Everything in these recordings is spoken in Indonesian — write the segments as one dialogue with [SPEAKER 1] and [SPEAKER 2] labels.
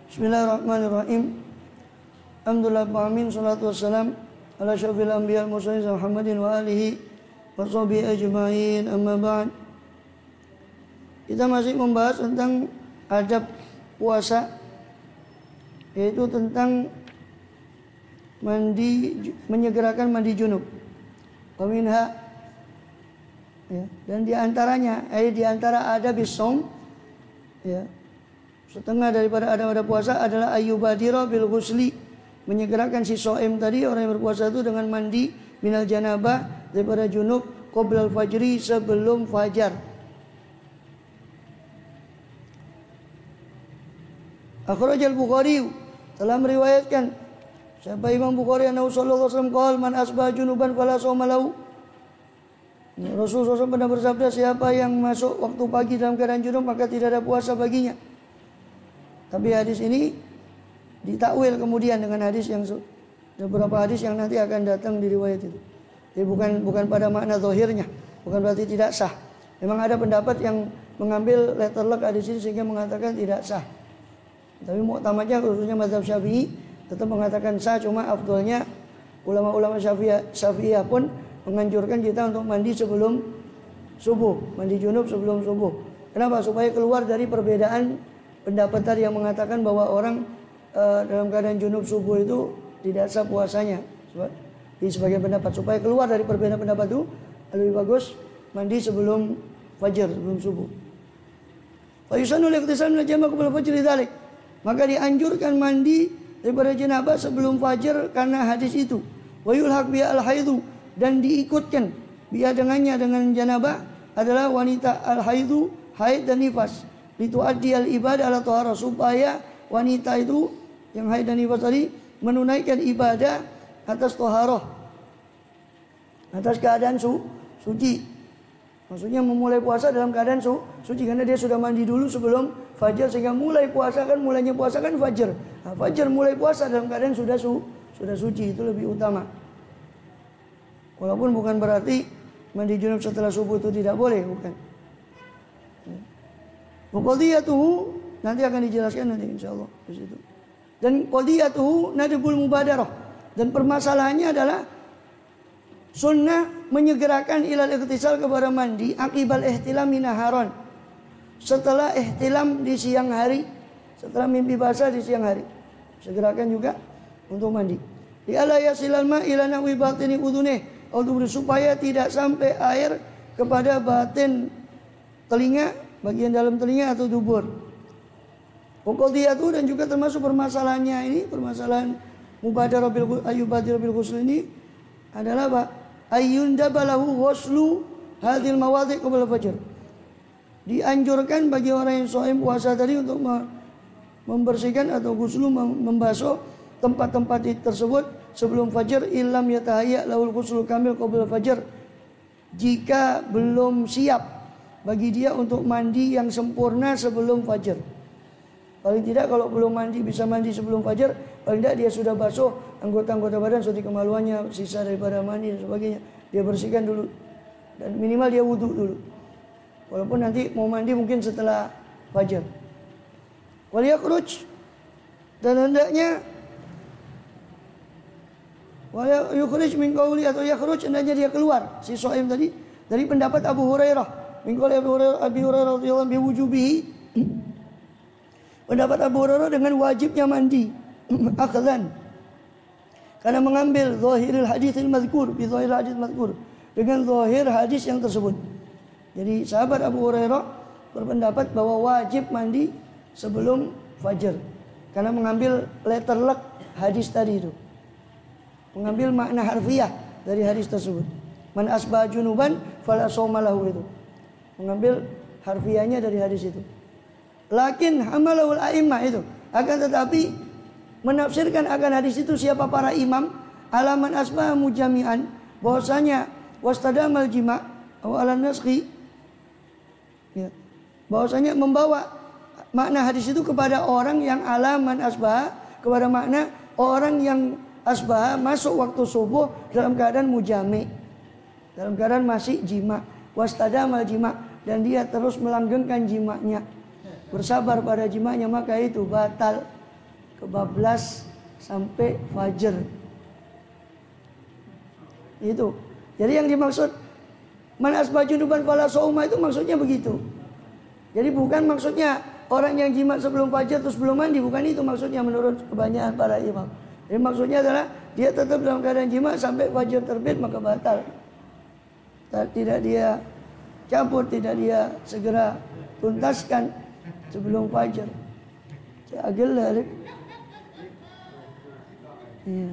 [SPEAKER 1] Bismillahirrahmanirrahim. Alhamdulillah amin, salatu wassalam ala syafil anbiya al-mursalin Muhammadin wa alihi wa sahbihi ajma'in, amma ba'd. Kita masih membahas tentang adab puasa, yaitu tentang menyegerakan mandi junub. Waminha, ya, dan diantaranya, diantara adabis shaum, ya, setengah daripada adab puasa adalah ayyubadira bil ghusli, menyegerakan si shaim tadi, orang yang berpuasa itu dengan mandi minal janabah, daripada junub, qoblal fajri, sebelum fajar. Akhrajal Bukhari, telah meriwayatkan siapa Imam Bukhari annahu sallallahu alaihi wasallam qala man asbaha junuban fala shauma lahu. Rasulullah SAW pernah bersabda, siapa yang masuk waktu pagi dalam keadaan junub maka tidak ada puasa baginya. Tapi hadis ini ditakwil kemudian dengan hadis yang beberapa hadis yang nanti akan datang di riwayat itu. Jadi bukan pada makna zahirnya, bukan berarti tidak sah. Memang ada pendapat yang mengambil letterlek hadis ini sehingga mengatakan tidak sah. Tapi muktamadnya khususnya mazhab Syafi'i tetap mengatakan sah, cuma afdalnya ulama-ulama Syafi'iyah pun menganjurkan kita untuk mandi sebelum subuh, mandi junub sebelum subuh. Kenapa? Supaya keluar dari perbedaan pendapat tadi yang mengatakan bahwa orang dalam keadaan junub subuh itu tidak sah puasanya. Di sebagian pendapat, supaya keluar dari perbedaan pendapat itu lebih bagus mandi sebelum fajar, sebelum subuh. Fa yusannu liqtisal min al-jama' qabla fajr dzalik. Maka dianjurkan mandi daripada janabah sebelum fajar karena hadis itu. Wa yulhaq bi al-haidhu, dan diikutkan biya dengannya dengan janabah adalah wanita al-haidhu, haid dan nifas. Lituaddi al-ibadah ala taharah, supaya wanita itu yang haid dan nifas tadi menunaikan ibadah atas taharah, atas keadaan suci. Maksudnya memulai puasa dalam keadaan suci, karena dia sudah mandi dulu sebelum fajar, sehingga mulainya puasa kan fajar. Nah, fajar mulai puasa dalam keadaan sudah suci, itu lebih utama. Walaupun bukan berarti mandi junub setelah subuh itu tidak boleh, bukan. Qadiyatuhu, nanti akan dijelaskan nanti insyaallah di situ. Dan qadiyatuhu nadbul mubadarah, dan permasalahannya adalah sunnah menyegerakan ilal ightisal kepada mandi akibal ihtilam minaharon, setelah ihtilam di siang hari, setelah mimpi basah di siang hari, segerakan juga untuk mandi. Di ala yasilal ma ila nawi batini udhunih, supaya tidak sampai air kepada batin telinga, bagian dalam telinga atau dubur. Qadiyatu, dan juga termasuk permasalahannya ini, permasalahan mubadarah bil ayyubadirah bil ghusl ini adalah apa? Ayyundabalahu ghuslu hadhil mawadhi' qabla fajr. Dianjurkan bagi orang yang shaim puasa tadi untuk membersihkan atau ghuslu, membasuh tempat-tempat tersebut sebelum fajar, illam yatahayya lahul ghuslu kamil qabla fajr, jika belum siap bagi dia untuk mandi yang sempurna sebelum fajar. Paling tidak kalau belum bisa mandi sebelum fajar, paling tidak dia sudah basuh anggota-anggota badan seperti kemaluannya, sisa daripada mandi dan sebagainya, dia bersihkan dulu, dan minimal dia wudhu dulu. Walaupun nanti mau mandi mungkin setelah fajar. Wal yakhruj, dan hendaknya wal yakhruj min qauli, atau yakhruj hendaknya dia keluar si shaim tadi dari pendapat Abu Hurairah, min qauli Abi Hurairah radhiyallahu anhu wujubihi, pendapat Abu Hurairah dengan wajibnya mandi akhzan, karena mengambil zahiril haditsil mazkur bi zahiril hadits mazkur, dengan zahir hadis yang tersebut. Jadi sahabat Abu Hurairah berpendapat bahwa wajib mandi sebelum fajar, karena mengambil letterlek hadis tadi itu, mengambil makna harfiah dari hadis tersebut. Man asbah junuban fala shauma lahu, itu mengambil harfiahnya dari hadis itu. Lakin hamalahul a'immah, itu akan tetapi menafsirkan akan hadis itu siapa para imam, alaman asbah mujami'an, bahwasanya wastadamal jima' atau ala naskhi, ya, bahwasanya membawa makna hadis itu kepada orang yang alaman asbah, kepada makna orang yang asbah masuk waktu subuh dalam keadaan mujami', dalam keadaan masih jima', wastadamal jima', dan dia terus melanggengkan jima'nya, bersabar pada jima'nya, maka itu batal kebablas sampai fajar. Itu. Jadi yang dimaksud man asbah junuban fala shauma itu maksudnya begitu. Jadi bukan maksudnya orang yang jimat sebelum fajar terus belum mandi, bukan itu maksudnya menurut kebanyakan para imam. Jadi maksudnya adalah dia tetap dalam keadaan jimat sampai fajar terbit maka batal. Tidak dia cabut, tidak dia segera tuntaskan sebelum fajar. Agil lah. Iya.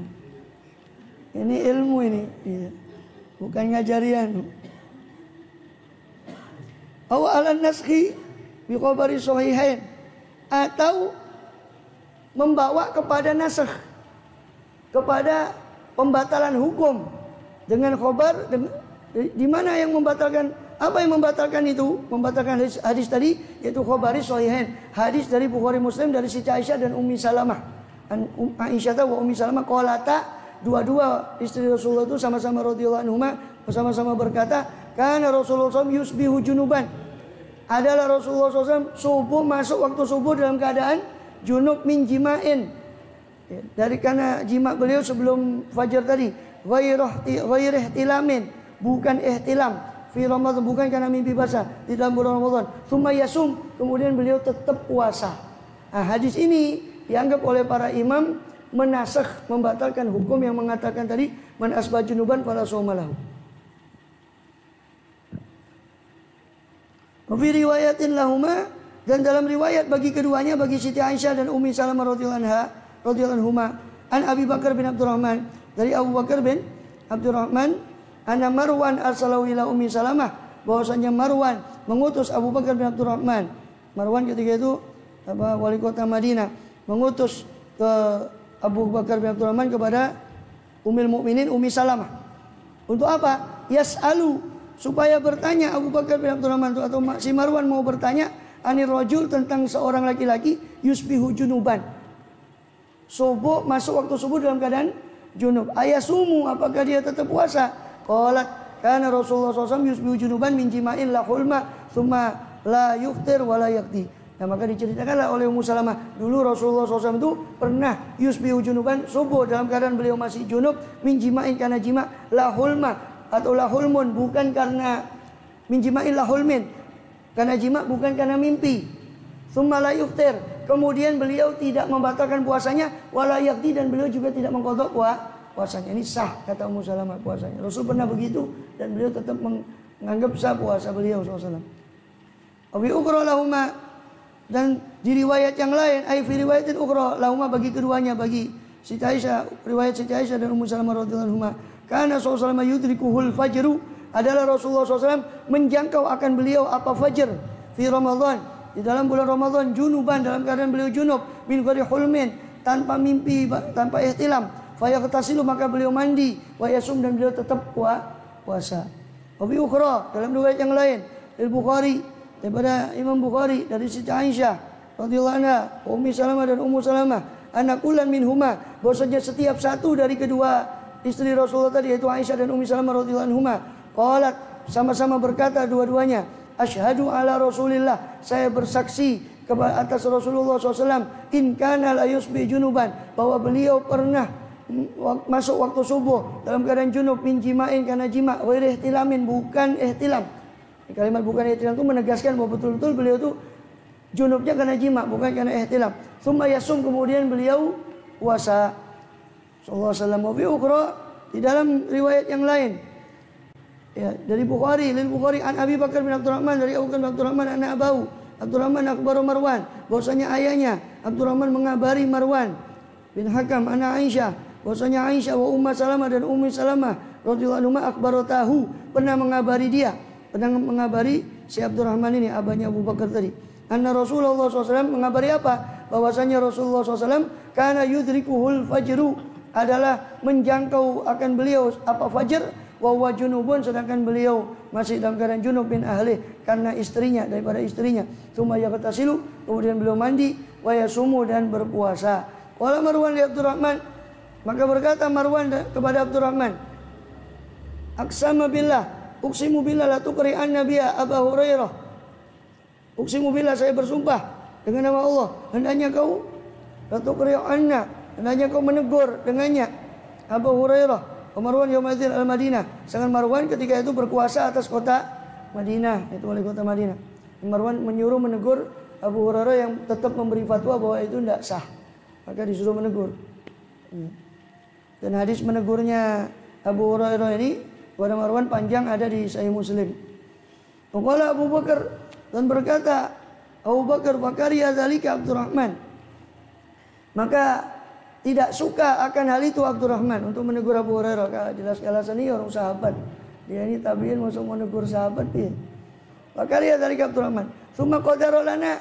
[SPEAKER 1] Ini ilmu ini, iya. Bukan ngajarian. Aw alan naskhi bi khabari sahihain, atau membawa kepada nasakh, kepada pembatalan hukum dengan khabar, di mana yang membatalkan, apa yang membatalkan itu? Membatalkan hadis tadi yaitu khabari sahihain, hadis dari Bukhari Muslim dari Siti Aisyah dan Ummi Salamah. Aisyah wa Ummi Salamah qalata, dua-dua istri Rasulullah itu sama-sama radhiyallahu anhuma bersama-sama berkata, karena Rasulullah SAW yusbihu junuban, adalah Rasulullah SAW subuh masuk waktu subuh dalam keadaan junub min jima'in, dari karena jima beliau sebelum fajar tadi, ghair ihtilamin, bukan ihtilam, fi Ramadan, bukan karena mimpi basah di dalam bulan Ramadan, tsumma yasum, kemudian beliau tetap puasa. Nah, hadis ini dianggap oleh para imam menasakh, membatalkan hukum yang mengatakan tadi man asbah junuban fala shauma lahu. Wa fi riwayatin lahuma, dan dalam riwayat bagi keduanya, bagi Siti Aisyah dan Ummi Salamah radhiyallahu anhuma, an Abi Bakar bin Abdurrahman, dari Abu Bakar bin Abdurrahman, anna Marwan arsalahu ila Ummi Salamah, bahwasanya Marwan mengutus Abu Bakar bin Abdurrahman. Marwan ketika itu wali kota Madinah, mengutus ke Abu Bakar bin Abdurrahman kepada Ummul Mukminin Ummi Salamah. Untuk apa? Yas'alu, supaya bertanya Abu Bakar bin Abdurrahman itu, atau si Marwan mau bertanya anir rajul, tentang seorang laki-laki yusbihu junuban, subuh, masuk waktu subuh dalam keadaan junub, ayasumu, apakah dia tetap puasa? Qalat kana Rasulullah SAW yusbihu junuban min jima'in la hulma thumma la yuftir wa la yaqdi. Nah, maka diceritakanlah oleh Ummu Salamah, dulu Rasulullah SAW itu pernah yusbihu junuban, subuh dalam keadaan beliau masih junub, min jima'in, karena jima, la hulma atau la hulmun, bukan karena min jima'in la hulmin, karena jima, bukan karena mimpi. Tsumma la yuftir, kemudian beliau tidak membatalkan puasanya, wala yaqdi, dan beliau juga tidak mengqadha puasanya. Ini sah kata Ummu Salamah puasanya. Rasul pernah begitu dan beliau tetap menganggap sah puasa beliau SAW. Abi ukra lahuma, dan di riwayat yang lain, ai fi riwayatin ukhra lahuma, bagi keduanya, bagi Siti Aisyah, riwayat Siti Aisyah dan Ummu Salamah radhiyallahu anhuma, kana sallallahu alaihi yudrikuhul fajru, adalah Rasulullah SAW menjangkau akan beliau apa fajar fi Ramadan, di dalam bulan Ramadan, junuban, dalam keadaan beliau junub, min ghairi hulmin, tanpa mimpi, tanpa ihtilam, fa yaghtasilu, maka beliau mandi, wa yasum, dan beliau tetap puasa. Wa bi ukhra, dalam riwayat yang lain dari Bukhari, daripada Imam Bukhari dari Siti Aisyah radhiyallahu anha, Ummi Salamah dan Ummu Salamah, anakulan minhuma, bahwasanya setiap satu dari kedua istri Rasulullah tadi, yaitu Aisyah dan Ummi Salamah radhiyallahu anhuma, qalat, sama-sama berkata dua-duanya, asyhadu ala Rasulillah, saya bersaksi atas Rasulullah SAW, in kana la yusbi junuban, bahwa beliau pernah masuk waktu subuh dalam keadaan junub, min jima'in, karena jima, ghairi ihtilamin, bukan ihtilam. Kalimat bukan ihtilam itu menegaskan bahwa betul-betul beliau itu junubnya karena jima, bukan karena ihtilam. Tsumma yasum, kemudian beliau puasa sallallahu alaihi wasallam. Wa ukhra, di dalam riwayat yang lain, ya, dari Bukhari, lil Bukhari an Abi Bakar bin Abdurrahman, dari Abu Bakar bin Abdurrahman anak Abahu, Abdurrahman akhbaru Marwan, bahwasanya ayahnya Abdurrahman mengabari Marwan bin Hakam anak Aisyah, bahwasanya Aisyah wa Ummu Salamah dan Ummi Salamah radhiyallahu anhuma akhbaru tahu, pernah mengabari dia, pernah mengabari si Abdurrahman ini, abahnya Abu Bakar tadi. Anna Rasulullah SAW mengabari apa? Bahwasanya Rasulullah SAW kana yudrikuhul fajru, adalah menjangkau akan beliau apa fajar, wa huwa junubun, sedangkan beliau masih dalam keadaan junub bin ahli, karena istrinya, daripada istrinya. Tsumma yaghtasilu, kemudian beliau mandi, wa yasumu, dan berpuasa. Qala Marwan li Abdurrahman, maka berkata Marwan kepada Abdurrahman, aqsama billah, uqsimu billah la tuqri an-nabiyya Abu Hurairah. Uqsimu billah, saya bersumpah dengan nama Allah, hendaknya kau latuqri'anna, hendaknya kau menegur dengannya Abu Hurairah wa Marwan yaumaidin al-Madinah. Sedangkan Marwan ketika itu berkuasa atas kota Madinah, itu wali kota Madinah. Marwan menyuruh menegur Abu Hurairah yang tetap memberi fatwa bahwa itu tidak sah, maka disuruh menegur. Dan hadis menegurnya Abu Hurairah ini kepada Marwan panjang, ada di Sahih Muslim. Qala Abu Bakar, dan berkata Abu Bakar, fakariya dzalika Abdurrahman, maka tidak suka akan hal itu Abdurrahman untuk menegur Abu Hurairah. Jelas alasan ini orang sahabat, dia ini tabiin masuk menegur sahabat dia. Fakariya dzalika Abdurrahman, tsumma qadara lana,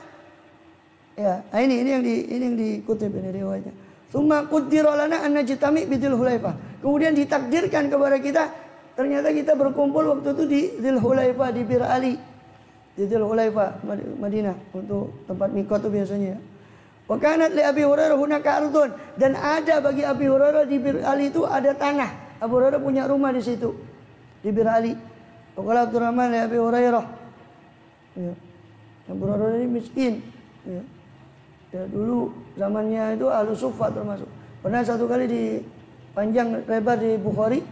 [SPEAKER 1] ya ini yang dikutip ini riwayatnya. Tsumma qaddara lana an najtami bi Dzul Hulaifah, kemudian ditakdirkan kepada kita, ternyata kita berkumpul waktu itu di Dzul Hulaifah, di Bir Ali, di Dzul Hulaifah Madinah, untuk tempat mikot itu biasanya. Wa kanat li Abi Hurairah hunaka ardun, dan ada bagi Abi Hurairah di Bir Ali itu ada tanah. Abu Hurairah punya rumah di situ di Bir Ali. Qala Abdurrahman li Abi Hurairah, ya, Abu Hurairah ini miskin, ya. Ya, dulu zamannya itu Ahlus Suffah termasuk. Pernah satu kali di panjang lebar di Bukhari,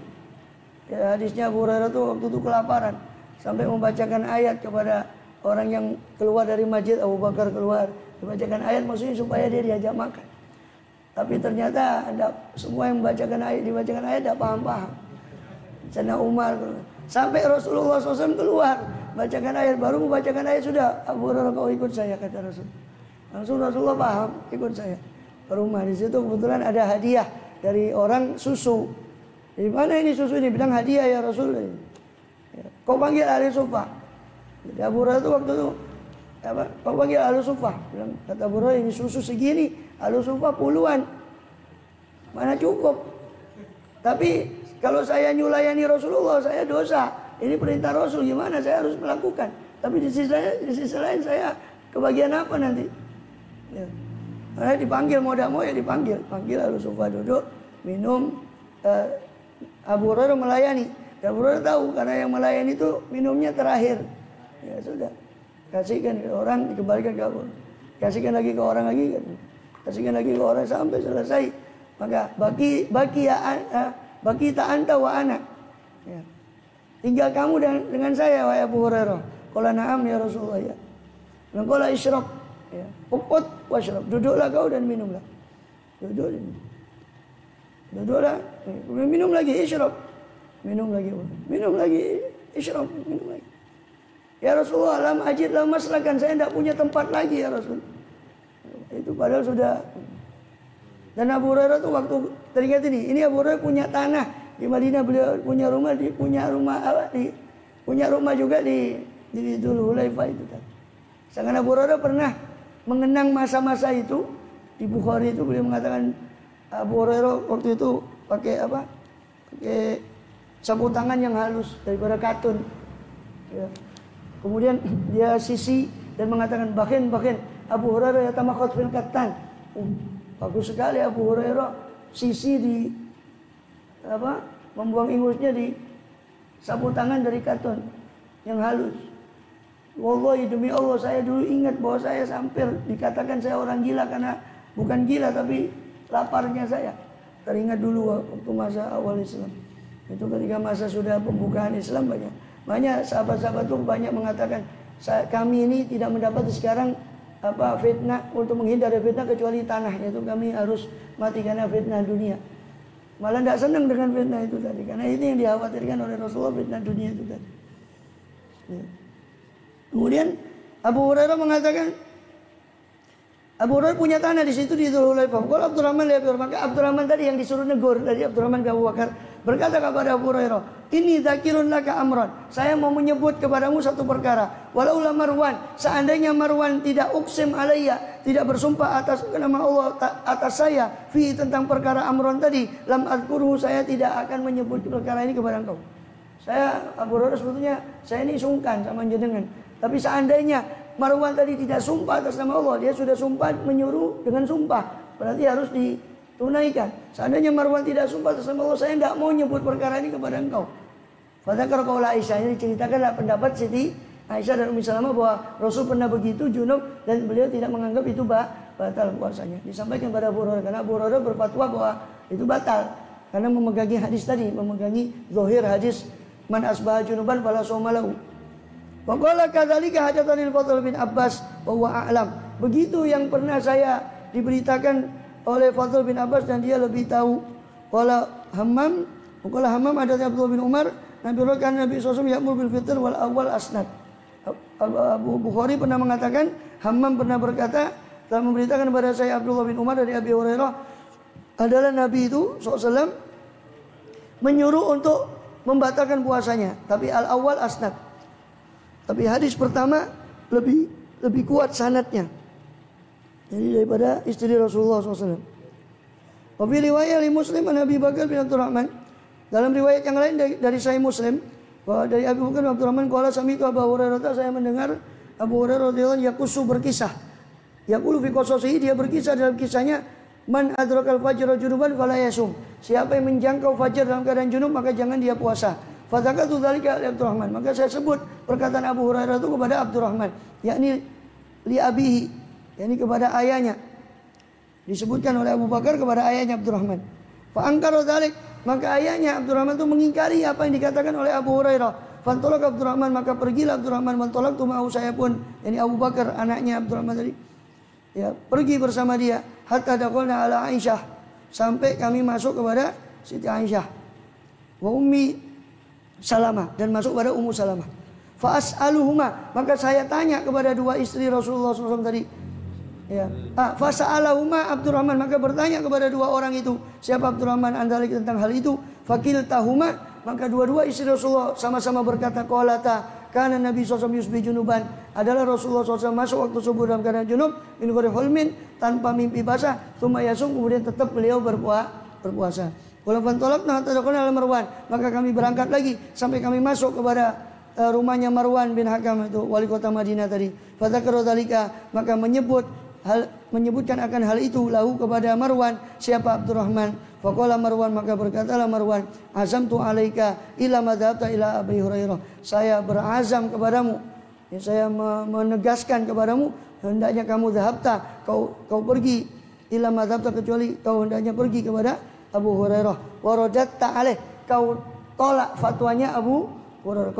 [SPEAKER 1] ya, hadisnya Abu Hurairah itu waktu itu kelaparan sampai membacakan ayat kepada orang yang keluar dari masjid. Abu Bakar keluar, dibacakan ayat, maksudnya supaya dia diajak makan. Tapi ternyata semua yang dibacakan ayat tidak paham-paham. Sayyidina Umar sampai Rasulullah SAW keluar bacakan ayat, baru membacakan ayat sudah Abu Hurairah, kau ikut saya, kata Rasul. Langsung Rasulullah paham, ikut saya ke rumah. Di situ kebetulan ada hadiah dari orang susu. Di mana ini susu ini? Bilang hadiah ya Rasul. Ya. Kau panggil ahli sufa. Jadi Abu Hurairah itu waktu itu kau panggil ahli sufa. Bilang, kata Abu Hurairah, ini susu segini, ahli sufa puluhan, mana cukup. Tapi kalau saya nyulayani Rasulullah, saya dosa. Ini perintah Rasul, gimana saya harus melakukan. Tapi di sisi lain saya kebagian apa nanti? Ya. Karena dipanggil, mau tidak mau ya dipanggil. Panggil Abu Sufa duduk, minum. Abu Hurairah melayani. Abu Hurairah tahu karena yang melayani itu minumnya terakhir. Ya sudah, kasihkan ke orang, dikembalikan ke Abu. Kasihkan lagi ke orang lagi, kasihkan lagi ke orang sampai selesai. Maka baki ta anta wa ana. Ya. Tinggal kamu dengan saya wahai Abu Hurairah. Qala na'am ya Rasulullah, ya. Dan qala isyrab, ya. Uqut wasyrab, duduklah kau dan minumlah. Duduklah, minum lagi, isyrab. Minum lagi, isyrab, minum lagi. Ya Rasulullah, lam ajid lam maslakan, saya tidak punya tempat lagi ya Rasul. Itu padahal sudah. Dan Abu Hurairah tuh waktu teringat ini Abu Hurairah punya tanah di Madinah, beliau punya rumah juga di Dzul Hulaifah itu kan. Sedangkan Abu Hurairah pernah mengenang masa-masa itu di Bukhari itu, beliau mengatakan Abu Hurairah waktu itu pakai sapu tangan yang halus daripada katun. Ya. Kemudian dia sisi dan mengatakan bahkan Abu Hurairah ya tamakhat fil kattan. Bagus sekali Abu Hurairah sisi di membuang ingusnya di sapu tangan dari katun yang halus. Wallahi, demi Allah, saya dulu ingat bahwa saya hampir dikatakan saya orang gila, karena bukan gila tapi laparnya saya. Teringat dulu waktu masa awal Islam. Itu ketika masa sudah pembukaan Islam banyak sahabat-sahabat itu banyak mengatakan kami ini tidak mendapat sekarang fitnah, untuk menghindari fitnah kecuali tanah, yaitu kami harus mati karena fitnah dunia. Malah tidak senang dengan fitnah itu tadi, karena itu yang dikhawatirkan oleh Rasulullah, fitnah dunia itu tadi. Ya. Kemudian Abu Hurairah mengatakan, Abu Hurairah punya tanah di situ di Dzul Hulaifah. Kalau Abdurrahman lihat, maka Abdurrahman tadi yang disuruh negur dari Abdurrahman ke Abu Bakar berkata kepada Abu Hurairah, ini dzakirun laka amran, saya mau menyebut kepadamu satu perkara. Walau la Marwan, seandainya Marwan tidak uksim alayya, tidak bersumpah atas nama Allah atas saya, fi tentang perkara amran tadi, lam adzkuruhu, saya tidak akan menyebut perkara ini kepada engkau. Saya Abu Hurairah sebetulnya saya ini sungkan sama jenengan. Tapi seandainya Marwan tadi tidak sumpah atas nama Allah, dia sudah sumpah menyuruh dengan sumpah, berarti harus ditunaikan. Seandainya Marwan tidak sumpah atas nama Allah, saya tidak mau nyebut perkara ini kepada engkau. Fadzakar qaula Aisyah, ini diceritakanlah pendapat Siti Aisyah dan Ummu Salamah bahwa Rasul pernah begitu junub dan beliau tidak menganggap itu batal puasanya. Disampaikan pada Abu Hurairah, karena Abu Hurairah berfatwa bahwa itu batal karena memegangi hadis tadi, memegangi zahir hadis man asbaha junuban fala shauma lahu. Wa qala kadzalika hadatsanil Fadl bin Abbas wa huwa a'lam. Begitu yang pernah saya diberitakan oleh Fadl bin Abbas dan dia lebih tahu. Qala Hammam, qala Hammam hadatsana Abdullah bin Umar, Nabi SAW ya'mur bil fitr wal awal asnad. Abu Bukhari pernah mengatakan, Hammam pernah berkata, telah memberitakan kepada saya Abdullah bin Umar dari Abi Hurairah, adalah Nabi itu SAW menyuruh untuk membatalkan puasanya, tapi al-awwal asnad. Tapi hadis pertama lebih kuat sanadnya. Jadi daripada istri Rasulullah SAW. Wabi riwayat Muslim an Abi Bakar bin Abdurrahman. Dalam riwayat yang lain dari Sahih Muslim, bahwa dari Abu Bakar bin Abdurrahman qala sami'tu Abu Hurairah, saya mendengar Abu Hurairah radhiyallahu anhu yaqusu berkisah. Yaqulu fi qasasihi, dia berkisah dalam kisahnya, man adrakal fajr junuban fala yasum. Siapa yang menjangkau fajar dalam keadaan junub maka jangan dia puasa. Fadzakatu dzalika li Abdurrahman. Maka saya sebut perkataan Abu Hurairah itu kepada Abdurrahman, yakni li abihi, yakni kepada ayahnya. Disebutkan oleh Abu Bakar kepada ayahnya Abdurrahman. Fa angkara dzalik, maka ayahnya Abdurrahman itu mengingkari apa yang dikatakan oleh Abu Hurairah. Fantolak Abdurrahman, maka pergilah Abdurrahman. Fantolak tu mau saya pun, yakni Abu Bakar anaknya Abdurrahman tadi, ya, pergi bersama dia. Hatta dakhalna ala Aisyah, sampai kami masuk kepada Siti Aisyah. Wa Ummi Salamah, dan masuk pada Ummu Salamah. Fa as'aluhuma, maka saya tanya kepada dua istri Rasulullah SAW tadi. Ya. Fa sa'alahuma Abdurrahman, maka bertanya kepada dua orang itu. Siapa Abdurrahman andalik tentang hal itu? Fakiltahuma, maka dua-dua istri Rasulullah sama-sama berkata, qalata karena Nabi SAW yusbi junuban, adalah Rasulullah SAW masuk waktu subuh dalam keadaan junub, min ghairi hulmin, tanpa mimpi basah, tsumma yasum, kemudian tetap beliau berpuasa. Kalau fantolakna tadakhalna ala Marwan, maka kami berangkat lagi sampai kami masuk kepada rumahnya Marwan bin Hakam, itu wali kota Madinah tadi. Fadzakara dzalika, maka menyebutkan akan hal itu lahu kepada Marwan, siapa Abdurrahman. Faqala Marwan, maka berkatalah Marwan, azamtu alaika ila madhabta ila Abi Hurairah. Saya berazam kepadamu, ya, saya menegaskan kepadamu, hendaknya kamu dhahabta, kau pergi, ila madhabta, kecuali kau hendaknya pergi kepada Abu Hurairah. Waradatta alaih, kau tolak fatwanya Abu Hurairah.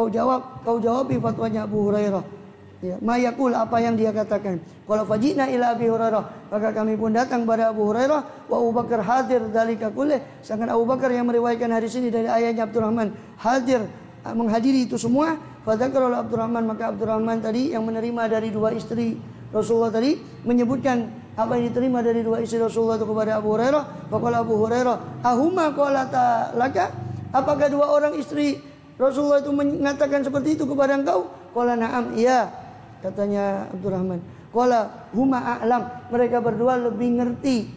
[SPEAKER 1] Kau jawabi fatwanya Abu Hurairah. Ya, mayakul, apa yang dia katakan. Kalau fajina ila Abi Hurairah, maka kami pun datang pada Abu Hurairah. Wa Abu Bakar hadir dalika kullih, sedangkan Abu Bakar yang meriwayatkan hadis ini dari ayahnya Abdurrahman hadir, menghadiri itu semua. Fadzakara Abdurrahman, maka Abdurrahman tadi yang menerima dari dua istri Rasulullah tadi menyebutkan apa yang diterima dari dua istri Rasulullah itu kepada Abu Hurairah. Faqala Abu Hurairah, ahuma qalata laka, apakah dua orang istri Rasulullah itu mengatakan seperti itu kepada engkau? Qala na'am, iya, katanya Abdurrahman. Qala huma a'lam, mereka berdua lebih ngerti.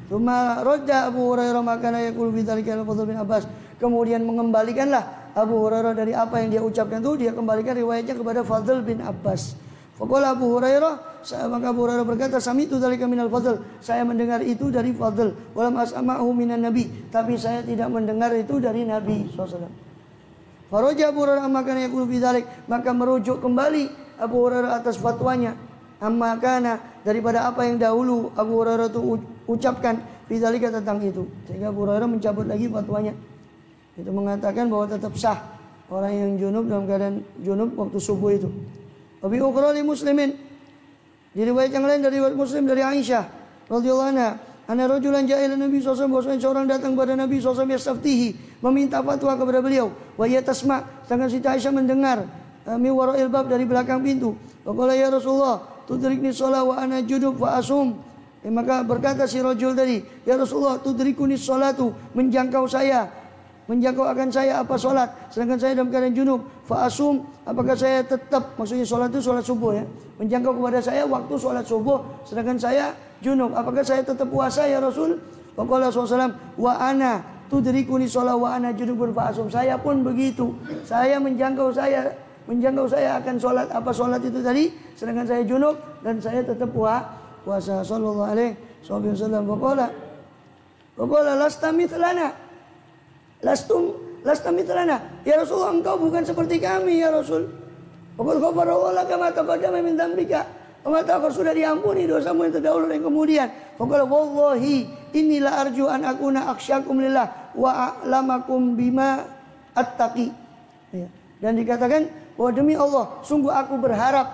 [SPEAKER 1] Tsumma radda Abu Hurairah maka yaqulu bidzalika al-Fadl bin Abbas, kemudian mengembalikanlah Abu Hurairah dari apa yang dia ucapkan itu, dia kembalikan riwayatnya kepada Fadl bin Abbas. Faqala Abu Hurairah, maka Abu Hurairah berkata, sami'tu dzalika minal Fadl, saya mendengar itu dari Fadl, walam asma'hu minan Nabi, tapi saya tidak mendengar itu dari Nabi SAW. Faraja Abu Hurairah maka yaqulu bidzalik, maka merujuk kembali Abu Hurairah atas fatwanya, amma kana, daripada apa yang dahulu Abu Hurairah itu ucapkan bidzalika tentang itu, sehingga Abu Hurairah mencabut lagi fatwanya. Itu mengatakan bahwa tetap sah orang yang junub dalam keadaan junub waktu subuh itu. Abi ukhra li Muslimin, di riwayat yang lain dari Muslim dari Aisyah radhiyallahu anha, ana rajulan ja'a ila Nabi sallallahu alaihi wasallam, seorang datang kepada Nabi sallallahu alaihi wasallam yastaftihi, meminta fatwa kepada beliau. Wa ya tasma, sedangkan Siti Aisyah mendengar mi wara'il bab, dari belakang pintu. Wa qala ya Rasulullah tudrikni shalah wa ana junub fa asum. Maka berkata si rajul tadi, ya Rasulullah tudrikuni sholatu, menjangkau akan saya apa solat, sedangkan saya dalam keadaan junub. Fa asum, apakah saya tetap, maksudnya solat itu solat subuh ya, menjangkau kepada saya waktu solat subuh, sedangkan saya junub, apakah saya tetap puasa ya Rasul? Faqala sallallahu wa ana tudrikuni sholah wa ana junubun fa asum, saya pun begitu, saya menjangkau saya akan solat apa solat itu tadi, sedangkan saya junub dan saya tetap puasa. Sallallahu alaihi wasallam. Faqala lasta mithlana, Lasta mitrana, ya Rasulullah, engkau bukan seperti kami ya Rasul. Faqad ghafarallahu laka ma taqaddama min dzambika, Mengatakan sudah diampuni dosamu yang terdahulu dan kemudian. Faqala wallahi inilah arju an akuna aksyakum lillah wa a'lamakum bima attaqi. Ya. Dan dikatakan bahwa demi Allah, sungguh aku berharap,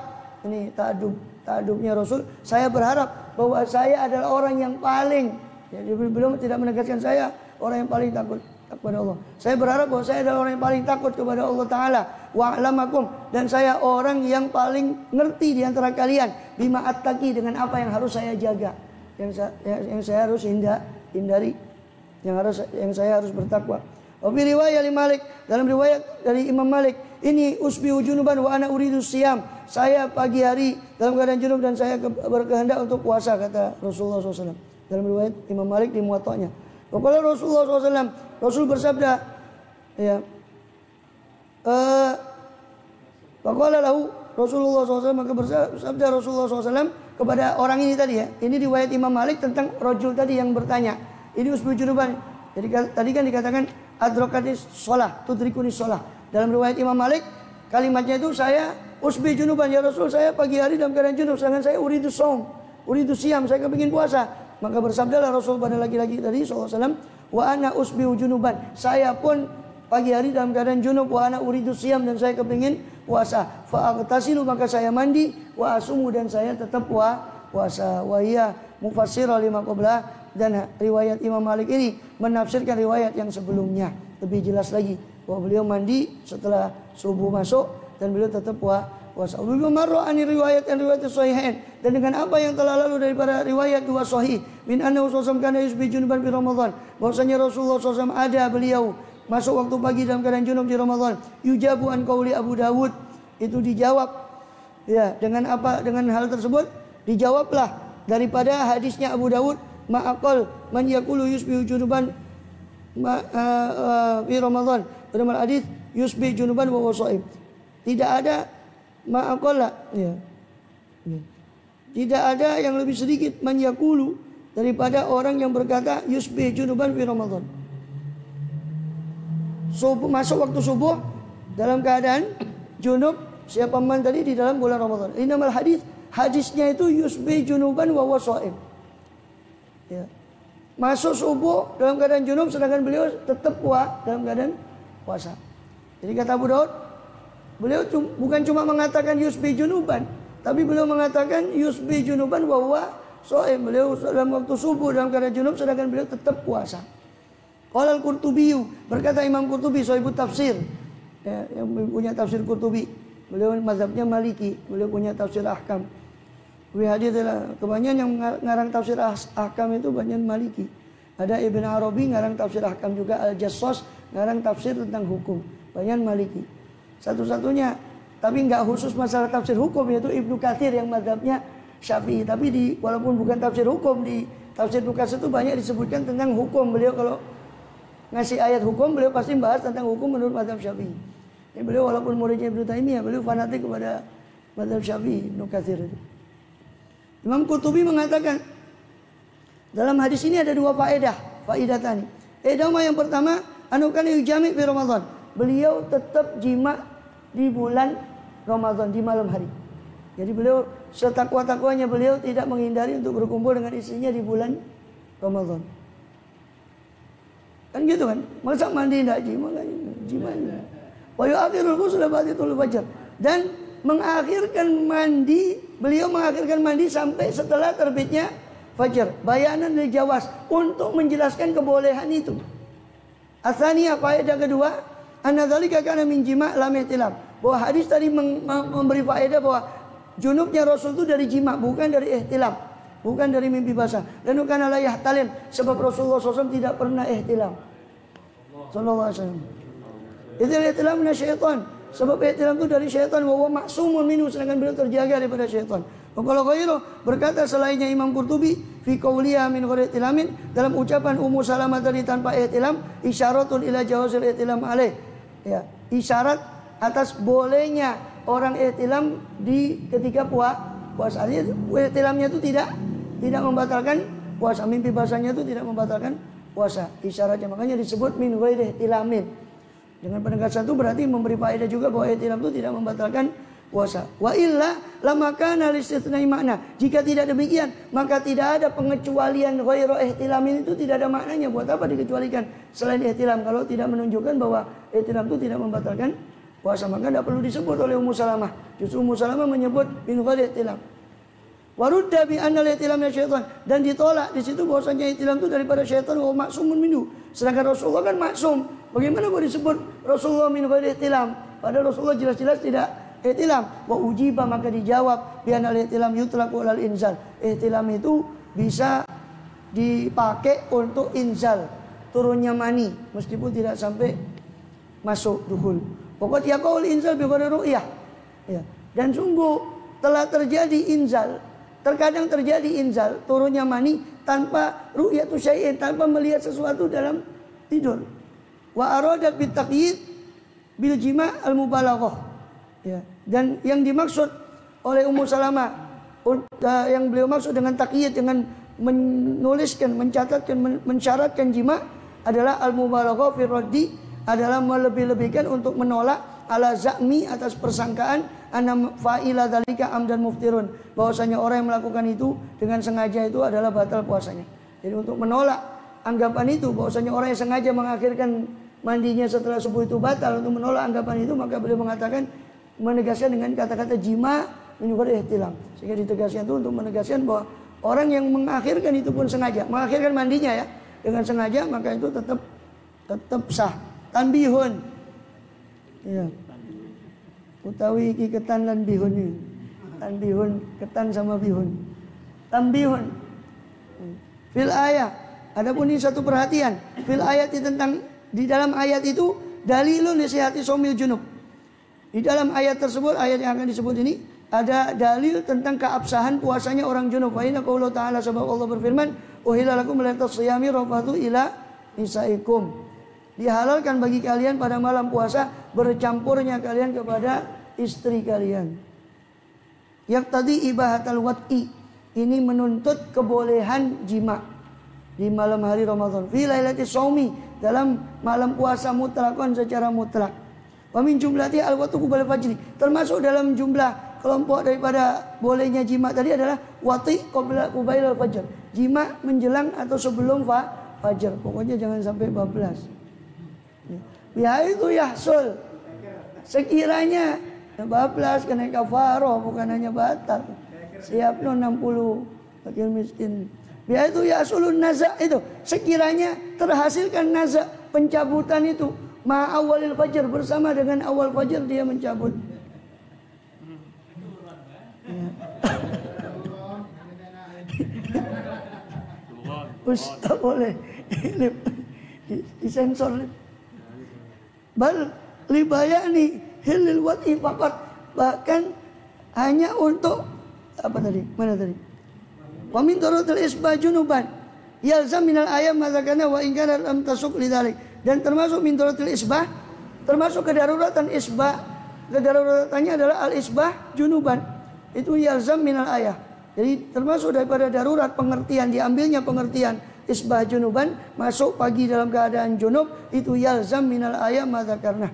[SPEAKER 1] ini ta'adubnya Rasul, saya berharap bahwa saya adalah orang yang paling, jadi belum tidak menegaskan saya orang yang paling takut kepada Allah. Saya berharap bahwa saya adalah orang yang paling takut kepada Allah Ta'ala. Wa'lamakum, dan saya orang yang paling ngerti di antara kalian bima attaqi, dengan apa yang harus saya jaga, yang saya harus hindari, yang saya harus bertakwa. Wa riwayat Malik, dalam riwayat dari Imam Malik, ini usbihu junuban wa ana uridu siyam. Saya pagi hari dalam keadaan junub dan saya berkehendak untuk puasa, kata Rasulullah SAW. Dalam riwayat Imam Malik di Muwatta'nya. Kalau Rasulullah SAW, Rasul bersabda, ya, faqala lahu Rasulullah SAW, maka bersabda Rasulullah SAW kepada orang ini tadi, ya. Ini riwayat Imam Malik tentang rajul tadi yang bertanya. Ini usbihu junuban. Jadi tadi kan dikatakan adrokatis sholah, tudrikunis sholah. Dalam riwayat Imam Malik, kalimatnya itu saya usbi junuban, ya Rasul, saya pagi hari dalam keadaan junub, sedangkan saya uridu saum, uridu siam, saya kepingin puasa. Maka bersabdalah Rasul pada laki-laki tadi SAW, wa ana usbi junuban, saya pun pagi hari dalam keadaan junub, wa ana uridu siam, dan saya kepingin puasa. Fa'aghtasilu, maka saya mandi, wa asumu, dan saya tetap puasa. Wa hiya mufassirah lima qablah, dan riwayat Imam Malik ini menafsirkan riwayat yang sebelumnya lebih jelas lagi, bahwa beliau mandi setelah subuh masuk dan beliau tetap puasa. Beliau marra ani riwayat sahihain, dan dengan apa yang telah lalu daripada riwayat dua sahih, min anna Rasulullah kana yusbi junuban fi Ramadan, bahwasanya Rasulullah SAW ada beliau masuk waktu pagi dalam keadaan junub di Ramadan. Yujabu an qauli Abu Dawud, itu dijawab, ya, dengan apa, dengan hal tersebut dijawablah daripada hadisnya Abu Dawud, ma'aqal man yaqulu yusbi junuban fi Ramadan, dalam hadis yusbi junuban wa shaim. Tidak ada ma'aqala, ya. Tidak ada yang lebih sedikit man yaqulu daripada orang yang berkata yusbi junuban fi Ramadan. Subuh, masuk waktu subuh dalam keadaan junub, siapa man tadi di dalam bulan Ramadan. Inamal hadisnya itu yusbi junuban wa shaim. Ya. Masuk subuh dalam keadaan junub, sedangkan beliau tetap dalam keadaan puasa. Jadi kata Abu Daud, beliau bukan cuma mengatakan yusbi junuban, tapi beliau mengatakan yusbi junuban wa huwa shaim. Beliau dalam waktu subuh dalam keadaan junub, sedangkan beliau tetap puasa. Qala al-Qurtubi, berkata Imam Qurtubi, sahibut tafsir, ya, yang punya tafsir Qurtubi. Beliau mazhabnya Maliki, beliau punya tafsir ahkam. Kebanyakan yang ngarang tafsir ahkam itu banyak Maliki. Ada Ibn Arabi ngarang tafsir ahkam juga, Al-Jassos ngarang tafsir tentang hukum, banyak Maliki. Satu-satunya, tapi nggak khusus masalah tafsir hukum, yaitu Ibnu Katsir yang mazhabnya Syafi'i. Tapi walaupun bukan tafsir hukum, di tafsir Ibnu Katsir itu banyak disebutkan tentang hukum. Beliau kalau ngasih ayat hukum, beliau pasti bahas tentang hukum menurut mazhab Syafi'i. Jadi beliau walaupun muridnya Ibnu Taimiyah, beliau fanatik kepada mazhab Syafi'i, Ibnu Katsir itu. Imam Qurtubi mengatakan dalam hadis ini ada dua faidatani. Yang pertama, anukan yujami fi Ramadan. Beliau tetap jima di bulan Ramadan, di malam hari. Jadi beliau setakwa-takwanya beliau tidak menghindari untuk berkumpul dengan istrinya di bulan Ramadan. Kan gitu kan? Masa mandi tidak jima? Wa yu'akhirul ghusla ba'datul fajr. Dan beliau mengakhirkan mandi sampai setelah terbitnya fajar. Bayanan lil jawaz, untuk menjelaskan kebolehan itu. Atsaniyah, faedah kedua, anna dzalika kana min jima' lam ihtilam. Bahwa hadis tadi memberi faedah bahwa junubnya Rasul itu dari jima, bukan dari ihtilam, bukan dari mimpi basah. Dan bukan la yahtalim, sebab Rasulullah SAW tidak pernah ihtilam. Sallallahu alaihi wasallam. Idzal ihtilam minasyaitan, sebab ihtilam itu dari syaitan, wa huwa ma'sumun minhu, sedangkan beliau terjaga daripada syaitan. Kalau ghairu, berkata selainnya Imam Qurtubi, fi qawliya min ghairi ihtilamin, dalam ucapan Ummu Salamah tadi tanpa ihtilam, isyaratun ila jawazil ihtilam alaih. Ya, isyarat atas bolehnya orang ihtilam di ketika puasa. Artinya ihtilamnya itu tidak membatalkan puasa, mimpi basahnya itu tidak membatalkan puasa. Isyaratnya makanya disebut min ghairi ihtilamin. Dengan penegasan itu berarti memberi faedah juga bahwa ihtilam itu tidak membatalkan puasa. Wa illa lama kana listithnai makna. Jika tidak demikian, maka tidak ada pengecualian ghairu ihtilamin, itu tidak ada maknanya. Buat apa dikecualikan selain ihtilam kalau tidak menunjukkan bahwa ihtilam itu tidak membatalkan puasa? Maka tidak perlu disebut oleh Ummu Salamah. Justru Ummu Salamah menyebut min ghairi ihtilam. Warudda bi anna al-ihtilam min syaitan, dan ditolak di situ bahwasanya ihtilam itu daripada syaitan wa maksumun minhu. Sedangkan Rasulullah kan maksum. Bagaimana kok disebut Rasulullah min ghairi ihtilam? Padahal Rasulullah jelas-jelas tidak ihtilam. Wa ujiba, maka dijawab bi anna al-ihtilam yutlaqu alal inzal. Ihtilam itu bisa dipakai untuk inzal, turunnya mani meskipun tidak sampai masuk dukhul. Pokoknya qaul inzal bi ghairi ru'yah. Ya. Dan sungguh telah terjadi inzal. Terkadang terjadi inzal, turunnya mani tanpa ru'yatu syai'in, tanpa melihat sesuatu dalam tidur. Wa aradat bitaqyid bil jima' al mubalaghah. Ya. Dan yang dimaksud oleh Ummu Salamah, yang beliau maksud dengan taqyid, dengan menuliskan, mencatatkan, mensyaratkan jima' adalah al mubalaghah fi raddi, adalah melebih-lebihkan untuk menolak ala za'mi, atas persangkaan anna fa'ila dzalika amdan muftirun, bahwasanya orang yang melakukan itu dengan sengaja itu adalah batal puasanya. Jadi untuk menolak anggapan itu bahwasanya orang yang sengaja mengakhirkan mandinya setelah subuh itu batal, untuk menolak anggapan itu maka beliau mengatakan, menegaskan dengan kata-kata jima menyebut ihtilam, sehingga ditegaskan itu untuk menegaskan bahwa orang yang mengakhirkan itu pun sengaja mengakhirkan mandinya ya dengan sengaja, maka itu tetap sah. Tanbihun, ya, utawi iki ketan lan bihun ini. Tanbihun, ketan sama bihun. Tanbihun fil ayat, adapun ini satu perhatian, fil ayat tentang di dalam ayat itu dalilun lisihati somil junub. Di dalam ayat tersebut, ayat yang akan disebut ini, ada dalil tentang keabsahan puasanya orang junub. Wa inna qaulullah ta'ala, sebab Allah berfirman, uhilla lakum lailatul siyami rafatu ila nisaikum. Dihalalkan bagi kalian pada malam puasa bercampurnya kalian kepada istri kalian. Yang tadi ibahatul wat'i, ini menuntut kebolehan jima di malam hari Ramadan. Fi lailatis shaumi, dalam malam puasa mutlakon secara mutlak. Wa min jumlati al-wat'u qabla fajri, termasuk dalam jumlah kelompok daripada bolehnya jima tadi adalah wati qabla qabailal fajr, jima menjelang atau sebelum fajar. Pokoknya jangan sampai bablas. Ya itu yahsul, sekiranya bablas kena kafaroh, bukan hanya batal. Siap lo 60 fakir miskin. Ya itu yahsulun naza, itu sekiranya terhasilkan naza, pencabutan itu ma'awalil fajar, bersama dengan awal fajar dia mencabut. Ustaz boleh disensor. Bal libayani hilil wat'i faqat, bahkan hanya untuk apa tadi? Mana tadi? Wa min turutil isbah junuban yalzam minal ayam mazakana wa in kana lam tasuk lidzalik. Dan termasuk min turutil isbah, termasuk kedaruratan isbah, kedaruratannya adalah al isbah junuban. Itu yalzam minal ayah. Jadi termasuk daripada darurat pengertian, diambilnya pengertian isbah junuban, masuk pagi dalam keadaan junub, itu yalzam minal ayat madzakarna,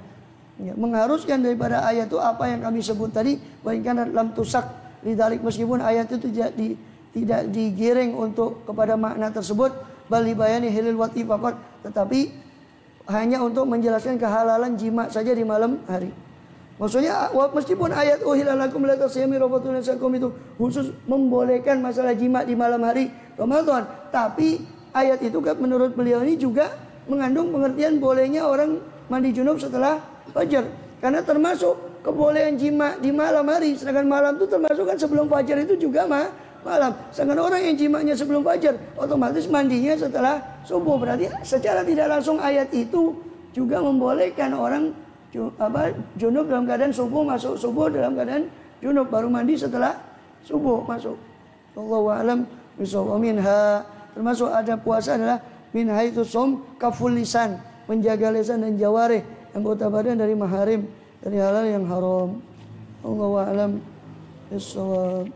[SPEAKER 1] ya, mengharuskan daripada ayat itu apa yang kami sebut tadi, bahkan lam tusak lidzalik, meskipun ayat itu tidak digiring untuk kepada makna tersebut, bali bayani hilil wati faqat, tetapi hanya untuk menjelaskan kehalalan jima saja di malam hari. Maksudnya meskipun ayat uhilalakum lailatul siyami rafatul nisakum itu khusus membolehkan masalah jima di malam hari Ramadan, tapi ayat itu menurut beliau ini juga mengandung pengertian bolehnya orang mandi junub setelah fajar. Karena termasuk kebolehan jima di malam hari. Sedangkan malam itu termasuk kan sebelum fajar itu juga malam. Sedangkan orang yang jimanya sebelum fajar, otomatis mandinya setelah subuh. Berarti secara tidak langsung ayat itu juga membolehkan orang junub dalam keadaan subuh, masuk subuh dalam keadaan junub, baru mandi setelah subuh masuk. Wallahu a'lam bishawab. Minha, termasuk ada puasa adalah min haitsu shaum kaful lisan, menjaga lisan dan jawarih, anggota badan dari maharim, dari halal yang haram. Allahu a'lam bishawab.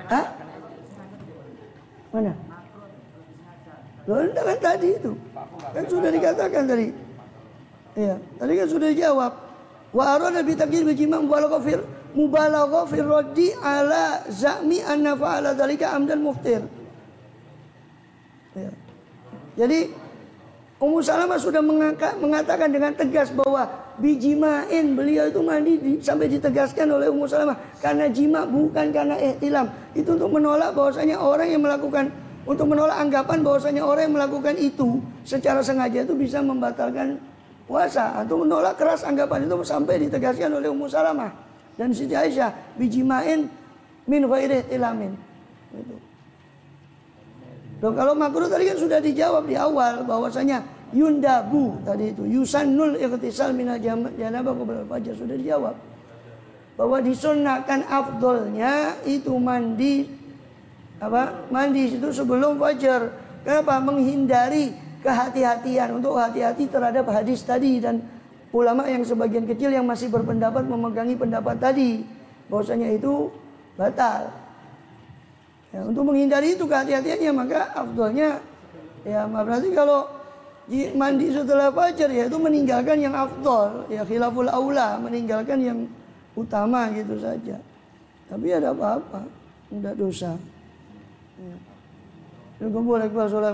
[SPEAKER 1] Hah? Mana? Loh, kan tadi itu. Kan sudah dikatakan tadi. Iya, tadi kan sudah dijawab. Wa arada bi taqdir bi jima' mubalaghah fi raddi ala za'mi anna fa'ala dzalika amdan muftir. Ya. Jadi Ummu Salamah sudah mengatakan dengan tegas bahwa bijima'in, beliau itu mandi sampai ditegaskan oleh Ummu Salamah karena jima' bukan karena ihtilam. Itu untuk menolak bahwasanya orang yang melakukan, untuk menolak anggapan bahwasanya orang yang melakukan itu secara sengaja itu bisa membatalkan puasa, atau menolak keras anggapan itu sampai ditegaskan oleh Ummu Salamah dan Siti Aisyah, bijima'in min ghairi ihtilamin. Gitu. Loh, kalau makruh tadi kan sudah dijawab di awal bahwasanya yundabu tadi itu yusannul ightisal minal janabah qabla al-fajr, sudah dijawab bahwa disunahkan afdolnya itu mandi itu sebelum fajar. Kenapa? Menghindari kehati-hatian, untuk hati-hati terhadap hadis tadi, dan ulama yang sebagian kecil yang masih berpendapat memegangi pendapat tadi bahwasanya itu batal. Ya, untuk menghindari itu kehati-hatiannya, maka afdolnya ya berarti kalau mandi setelah fajar ya itu meninggalkan yang afdol, ya khilaful aula, meninggalkan yang utama gitu saja. Tapi ada apa-apa, tidak dosa. Ya. Boleh keluar sholat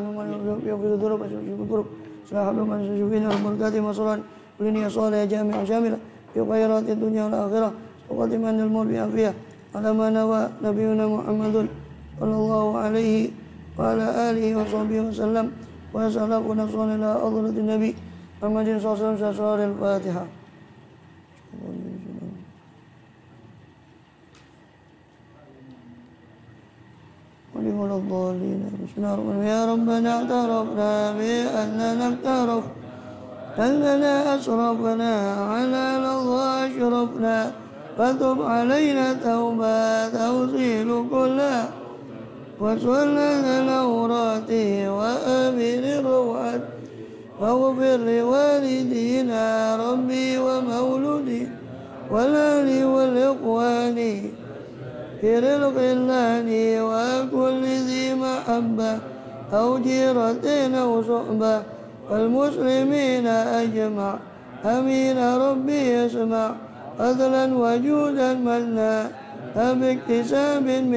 [SPEAKER 1] yang berturut bersyukur. Sahabat masyukin al-berkati masalan kulini sholat jami' syamil fi khairatid dunya wal akhirah wa qadimanil maut bi afiyah ala ma nawa nabiyuna Muhammadun sallallahu alaihi wa ala alihi wa sahbihi wa sallam wa sallallahu nafsan ila hadratin nabi Muhammadin sallallahu alaihi wasallam. Al-Fatihah. ولا الضالين. يا ربنا اعترفنا بأننا اقترف أننا أسرفنا على لظى أشرفنا فتب علينا توبة توصيل كلها وسلنا الأورات وأمن الروعات واغفر لوالدينا ربي ومولودي والأهل والإخوان في الخلان وكل ذي محبة أو جيرة أو صحبة والمسلمين أجمع أمين ربي يسمع فضلا وجودا منا باكتساب من